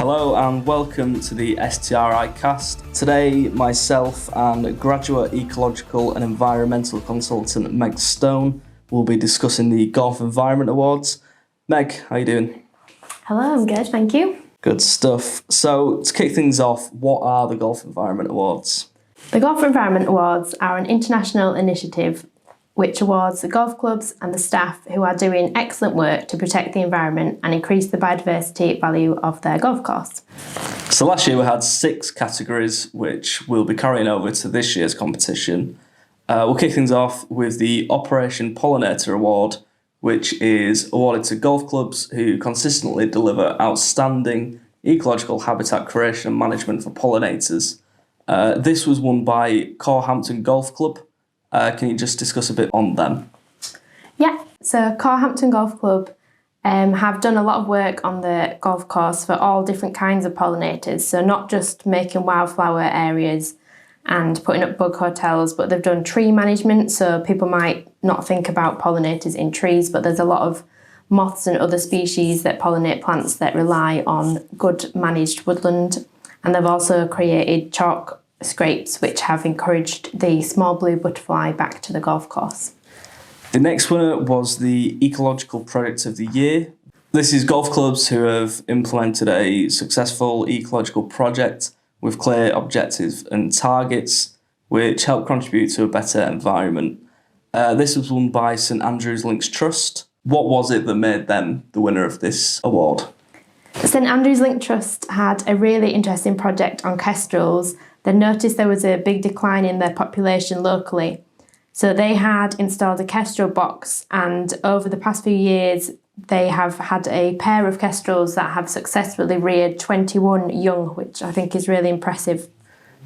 Hello and welcome to the STRIcast. Today, myself and graduate Ecological and Environmental Consultant Meg Stone will be discussing the Golf Environment Awards. Meg, how you doing? Hello, I'm good, thank you. Good stuff. So, to kick things off, what are the Golf Environment Awards? The Golf Environment Awards are an international initiative which awards the golf clubs and the staff who are doing excellent work to protect the environment and increase the biodiversity value of their golf course. So last year we had 6 categories which we'll be carrying over to this year's competition. We'll kick things off with the Operation Pollinator Award, which is awarded to golf clubs who consistently deliver outstanding ecological habitat creation and management for pollinators. This was won by Coultas Golf Club. Can you just discuss a bit on them? Yeah, so Coultas Golf Club have done a lot of work on the golf course for all different kinds of pollinators. So not just making wildflower areas and putting up bug hotels, but they've done tree management. So people might not think about pollinators in trees, but there's a lot of moths and other species that pollinate plants that rely on good managed woodland. And they've also created chalk scrapes which have encouraged the small blue butterfly back to the golf course. The next winner was the Ecological Project of the Year. This is golf clubs who have implemented a successful ecological project with clear objectives and targets which help contribute to a better environment. This was won by St Andrews Links Trust. What was it that made them the winner of this award? St Andrews Link Trust had a really interesting project on kestrels. They noticed there was a big decline in their population locally. So they had installed a kestrel box, and over the past few years they have had a pair of kestrels that have successfully reared 21 young, which I think is really impressive.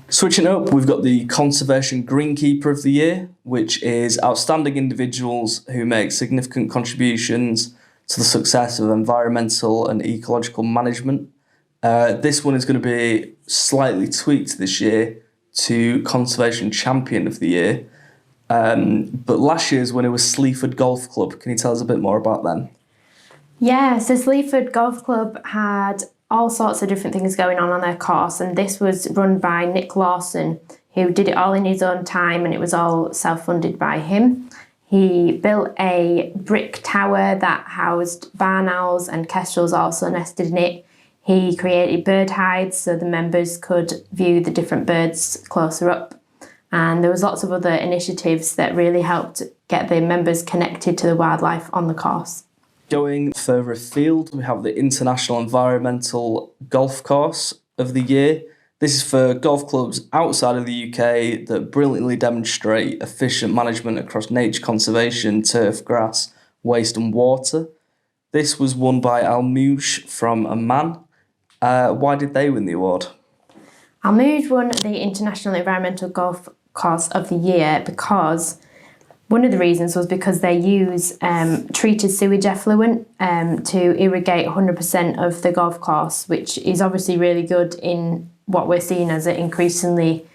Switching up, we've got the Conservation Greenkeeper of the Year, which is outstanding individuals who make significant contributions to the success of environmental and ecological management. This one is going to be slightly tweaked this year to Conservation Champion of the Year. But last year's winner was Sleaford Golf Club. Can you tell us a bit more about them? Yeah, so Sleaford Golf Club had all sorts of different things going on their course, and this was run by Nick Lawson, who did it all in his own time, and it was all self-funded by him. He built a brick tower that housed barn owls, and kestrels also nested in it. He created bird hides so the members could view the different birds closer up. And there was lots of other initiatives that really helped get the members connected to the wildlife on the course. Going further afield, we have the International Environmental Golf Course of the Year. This is for golf clubs outside of the UK that brilliantly demonstrate efficient management across nature conservation, turf, grass, waste and water. This was won by Almouge from Amman. Why did they win the award? Almouge won the International Environmental Golf Course of the Year because one of the reasons was because they use treated sewage effluent to irrigate 100% of the golf course, which is obviously really good in what we're seeing as an increasingly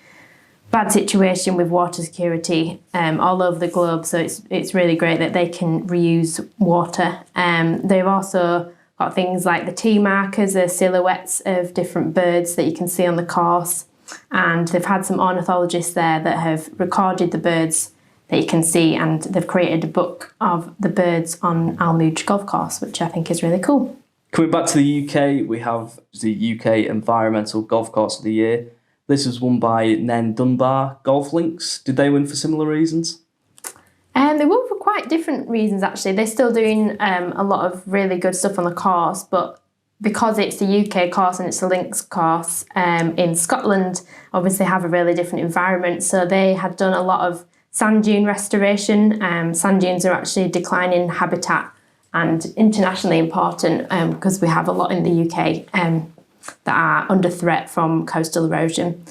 bad situation with water security all over the globe. So it's really great that they can reuse water. They've also got things like the T markers, the silhouettes of different birds that you can see on the course. And they've had some ornithologists there that have recorded the birds that you can see, and they've created a book of the birds on Almouge Golf Course, which I think is really cool. Coming back to the UK, we have the UK Environmental Golf Course of the Year. This was won by Nen Dunbar Golf Links. Did they win for similar reasons? They won for quite different reasons, actually. They're still doing a lot of really good stuff on the course, but because it's the UK course and it's a links course in Scotland, obviously have a really different environment. So they had done a lot of sand dune restoration. Sand dunes are actually declining habitat and internationally important because we have a lot in the UK that are under threat from coastal erosion.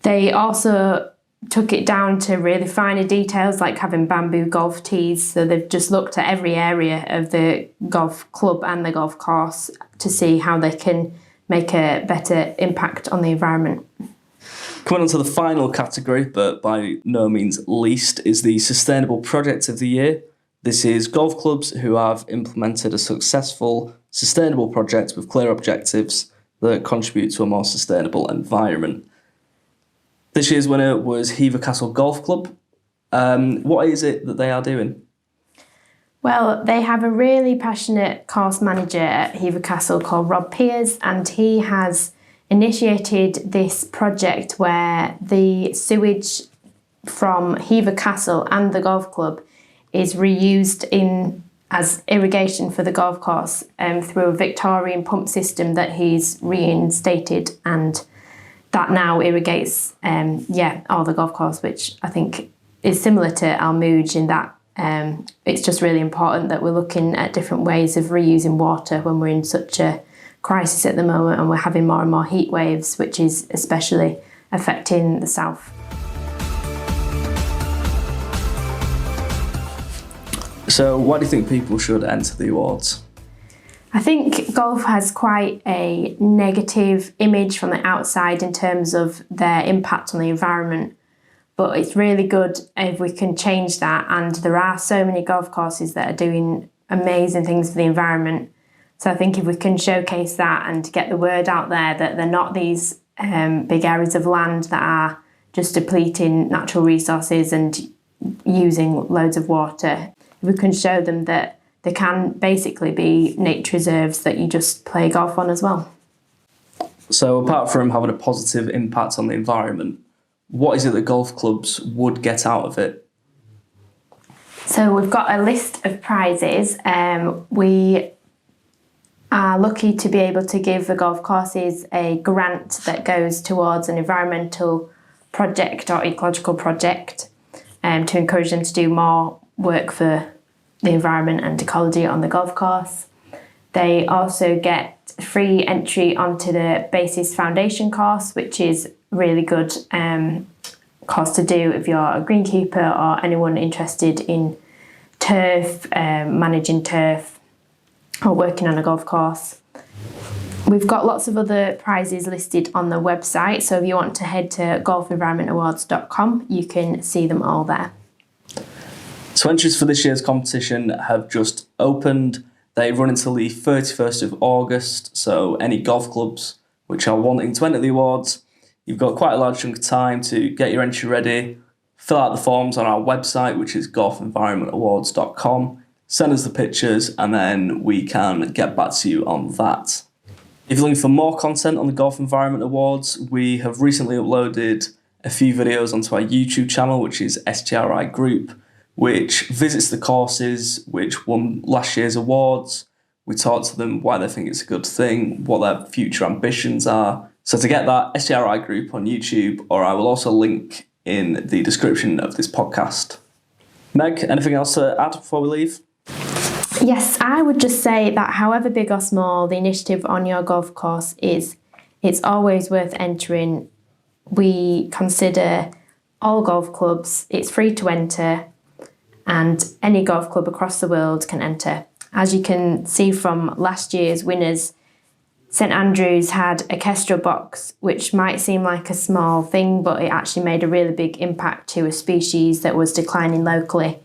They also took it down to really finer details, like having bamboo golf tees. So they've just looked at every area of the golf club and the golf course to see how they can make a better impact on the environment. Coming on to the final category, but by no means least, is the Sustainable Project of the Year. This is golf clubs who have implemented a successful, sustainable project with clear objectives that contribute to a more sustainable environment. This year's winner was Hever Castle Golf Club. What is it that they are doing? Well, they have a really passionate course manager at Hever Castle called Rob Pears, and he has initiated this project where the sewage from Hever Castle and the golf club is reused as irrigation for the golf course through a Victorian pump system that he's reinstated, and that now irrigates all the golf course, which I think is similar to Almouge in that it's just really important that we're looking at different ways of reusing water when we're in such a crisis at the moment and we're having more and more heat waves, which is especially affecting the south. So why do you think people should enter the awards? I think golf has quite a negative image from the outside in terms of their impact on the environment, but it's really good if we can change that, and there are so many golf courses that are doing amazing things for the environment. So I think if we can showcase that and get the word out there that they're not these big areas of land that are just depleting natural resources and using loads of water, if we can show them that they can basically be nature reserves that you just play golf on as well. So apart from having a positive impact on the environment, what is it that golf clubs would get out of it? So we've got a list of prizes. We are lucky to be able to give the golf courses a grant that goes towards an environmental project or ecological project to encourage them to do more work for the environment and ecology on the golf course. They also get free entry onto the Basis Foundation course, which is really good course to do if you're a greenkeeper or anyone interested in turf, managing turf or working on a golf course. We've got lots of other prizes listed on the website, so if you want to head to golfenvironmentawards.com, you can see them all there. So entries for this year's competition have just opened. They run until the 31st of August, so any golf clubs which are wanting to enter the awards, you've got quite a large chunk of time to get your entry ready, fill out the forms on our website, which is golfenvironmentawards.com, send us the pictures, and then we can get back to you on that. If you're looking for more content on the Golf Environment Awards, we have recently uploaded a few videos onto our YouTube channel, which is STRI Group, which visits the courses which won last year's awards. We talk to them why they think it's a good thing, what their future ambitions are. So to get that, STRI Group on YouTube, or I will also link in the description of this podcast. Meg, anything else to add before we leave? Yes, I would just say that however big or small the initiative on your golf course is, it's always worth entering. We consider all golf clubs, it's free to enter, and any golf club across the world can enter. As you can see from last year's winners, St Andrews had a Kestrel box, which might seem like a small thing, but it actually made a really big impact to a species that was declining locally.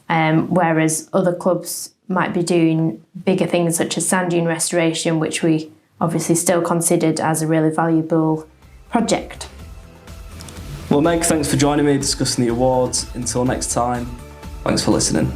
Whereas other clubs might be doing bigger things such as sand dune restoration, which we obviously still considered as a really valuable project. Well, Meg, thanks for joining me discussing the awards. Until next time, thanks for listening.